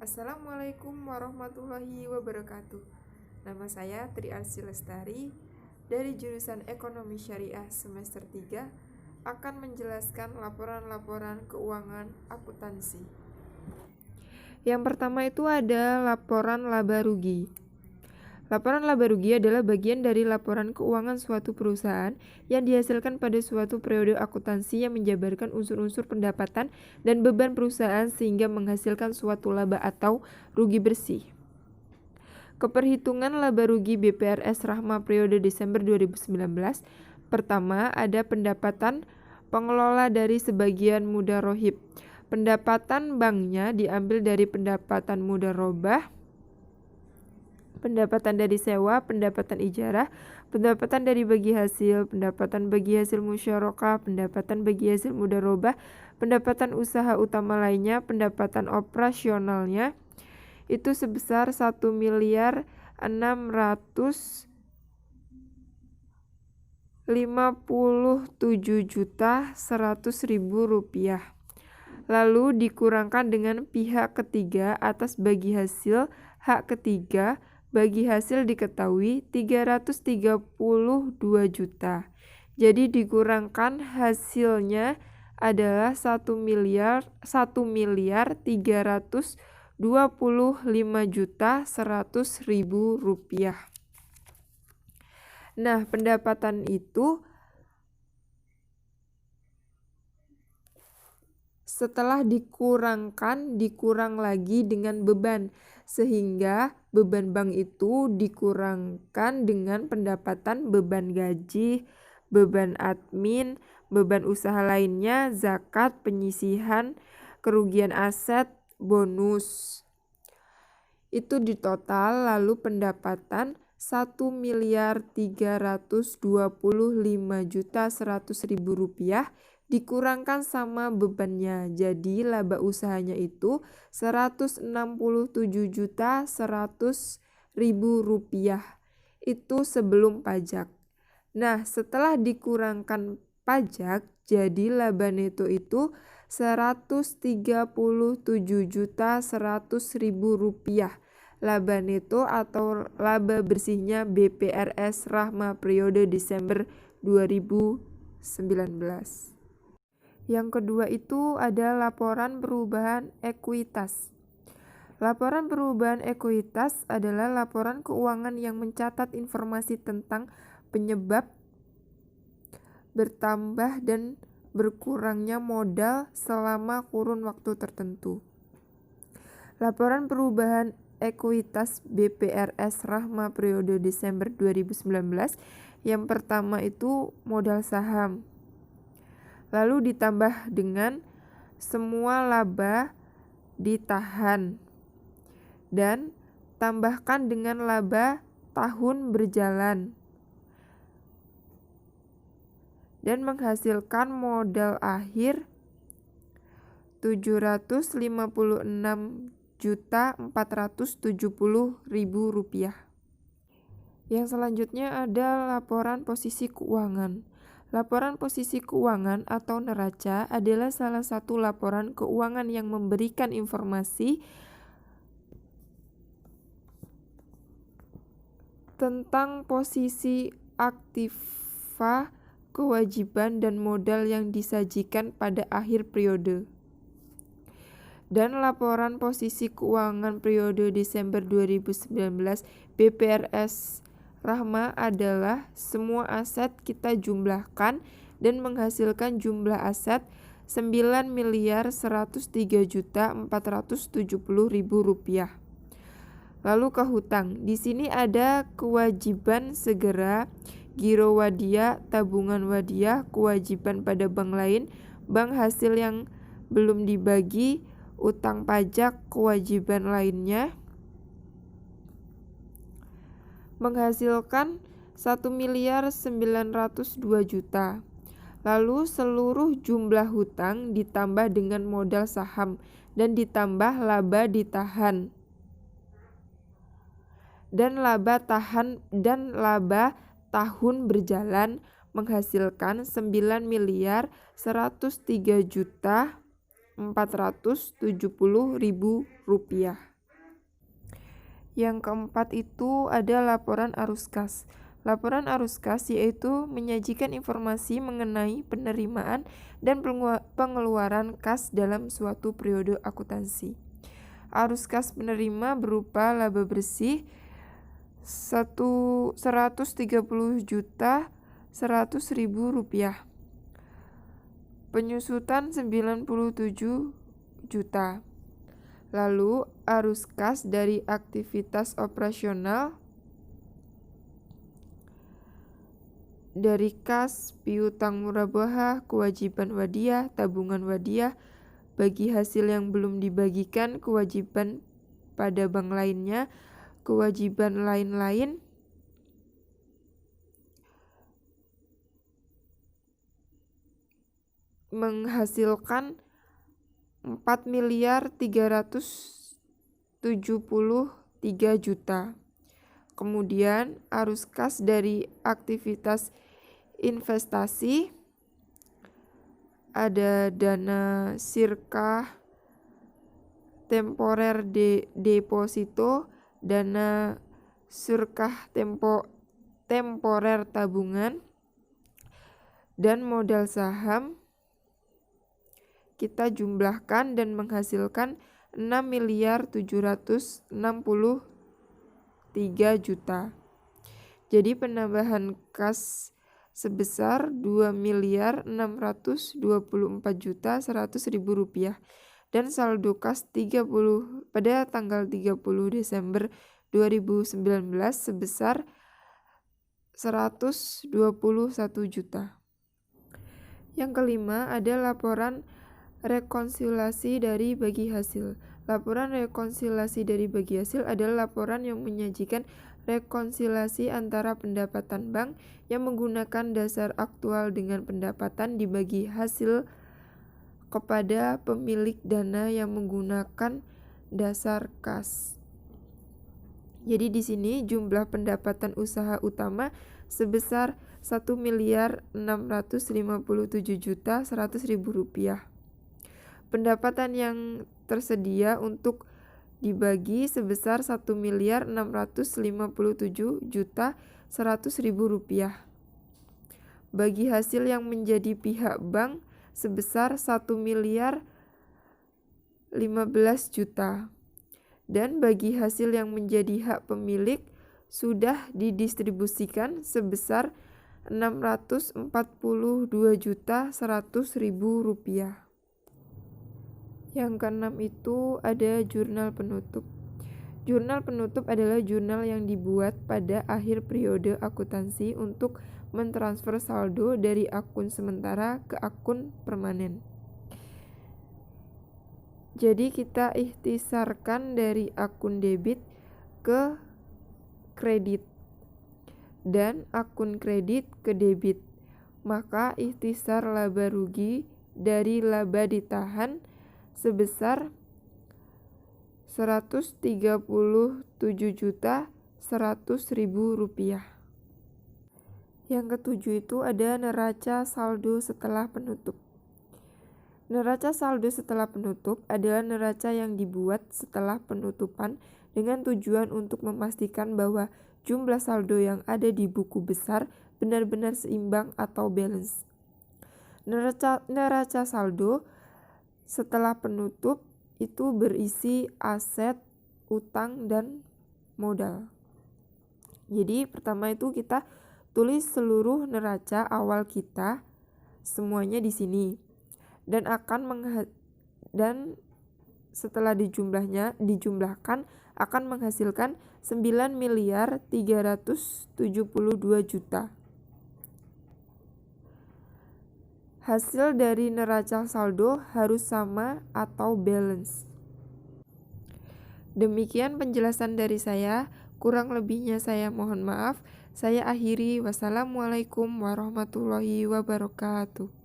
Assalamualaikum warahmatullahi wabarakatuh. Nama saya Tri Arsy Lestari dari jurusan Ekonomi Syariah semester 3 akan menjelaskan laporan-laporan keuangan akuntansi. Yang pertama itu ada laporan laba rugi. Laporan laba rugi adalah bagian dari laporan keuangan suatu perusahaan yang dihasilkan pada suatu periode akuntansi yang menjabarkan unsur-unsur pendapatan dan beban perusahaan sehingga menghasilkan suatu laba atau rugi bersih. Keperhitungan laba rugi BPRS Rahma periode Desember 2019. Pertama, ada pendapatan pengelola dari sebagian mudharribah. Pendapatan banknya diambil dari pendapatan mudharribah, pendapatan dari sewa, pendapatan ijarah, pendapatan dari bagi hasil, pendapatan bagi hasil musyarakah, pendapatan bagi hasil mudharribah, pendapatan usaha utama lainnya, pendapatan operasionalnya itu sebesar 1.657.100.000 rupiah. Lalu dikurangkan dengan pihak ketiga atas bagi hasil hak ketiga. Bagi hasil diketahui 332 juta. Jadi dikurangkan hasilnya adalah 1.325.100.000 rupiah. Nah, pendapatan itu setelah dikurang lagi dengan beban, sehingga beban bank itu dikurangkan dengan pendapatan beban gaji, beban admin, beban usaha lainnya, zakat, penyisihan, kerugian aset, bonus. Itu di total lalu pendapatan 1.325.100.000 rupiah dikurangkan sama bebannya. Jadi laba usahanya itu 167.100.000 rupiah. Itu sebelum pajak. Nah, setelah dikurangkan pajak, jadi laba neto itu 137.100.000 rupiah. Laba neto atau laba bersihnya BPRS Rahma periode Desember 2019. Yang kedua itu ada laporan perubahan ekuitas. Laporan perubahan ekuitas adalah laporan keuangan yang mencatat informasi tentang penyebab bertambah dan berkurangnya modal selama kurun waktu tertentu. Laporan perubahan ekuitas BPRS Rahma periode Desember 2019. Yang pertama itu modal saham. Lalu ditambah dengan semua laba ditahan dan tambahkan dengan laba tahun berjalan dan menghasilkan modal akhir 756.470.000 rupiah. Yang selanjutnya ada laporan posisi keuangan. Laporan posisi keuangan atau neraca adalah salah satu laporan keuangan yang memberikan informasi tentang posisi aktiva, kewajiban, dan modal yang disajikan pada akhir periode. Dan laporan posisi keuangan periode Desember 2019 BPRS Rahma adalah semua aset kita jumlahkan dan menghasilkan jumlah aset 9.103.470.000 rupiah. Lalu ke hutang. Di sini ada kewajiban segera, giro wadiah, tabungan wadiah, kewajiban pada bank lain, bank hasil yang belum dibagi, utang pajak, kewajiban lainnya, menghasilkan 1.902.000.000. Lalu seluruh jumlah hutang ditambah dengan modal saham dan ditambah laba ditahan dan laba tahun berjalan menghasilkan 9.103.470.000 rupiah. Yang keempat itu ada laporan arus kas. Laporan arus kas yaitu menyajikan informasi mengenai penerimaan dan pengeluaran kas dalam suatu periode akuntansi. Arus kas penerima berupa laba bersih 130.100.000 rupiah. Penyusutan 97 juta. Lalu arus kas dari aktivitas operasional dari kas, piutang murabahah, kewajiban wadiah, tabungan wadiah, bagi hasil yang belum dibagikan, kewajiban pada bank lainnya, kewajiban lain-lain, menghasilkan 4.373 juta. Kemudian arus kas dari aktivitas investasi ada dana sirkah, temporer deposito, dana sirkah temporer tabungan, dan modal saham kita jumlahkan dan menghasilkan 6.763 juta. Jadi penambahan kas sebesar 2.624.100.000 rupiah dan saldo kas pada tanggal 30 Desember 2019 sebesar 121 juta. Yang kelima ada laporan rekonsiliasi dari bagi hasil. Laporan rekonsiliasi dari bagi hasil adalah laporan yang menyajikan rekonsiliasi antara pendapatan bank yang menggunakan dasar aktual dengan pendapatan dibagi hasil kepada pemilik dana yang menggunakan dasar kas. Jadi di sini jumlah pendapatan usaha utama sebesar 1.657.100.000 rupiah. Pendapatan yang tersedia untuk dibagi sebesar 1.657.100.000 rupiah. Bagi hasil yang menjadi pihak bank sebesar 1.015 juta. Dan bagi hasil yang menjadi hak pemilik sudah didistribusikan sebesar 642.100.000 rupiah. Yang keenam itu ada jurnal penutup. Jurnal penutup adalah jurnal yang dibuat pada akhir periode akuntansi untuk mentransfer saldo dari akun sementara ke akun permanen. Jadi kita ikhtisarkan dari akun debit ke kredit dan akun kredit ke debit. Maka ikhtisar laba rugi dari laba ditahan sebesar 137.100.000 rupiah. Yang ketujuh itu ada neraca saldo setelah penutup. Neraca saldo setelah penutup adalah neraca yang dibuat setelah penutupan dengan tujuan untuk memastikan bahwa jumlah saldo yang ada di buku besar benar-benar seimbang atau balance. Neraca saldo setelah penutup itu berisi aset, utang, dan modal. Jadi pertama itu kita tulis seluruh neraca awal kita semuanya di sini. Dan setelah dijumlahkan akan menghasilkan 9.372 juta. Hasil dari neraca saldo harus sama atau balance. Demikian penjelasan dari saya, kurang lebihnya saya mohon maaf. Saya akhiri, wassalamualaikum warahmatullahi wabarakatuh.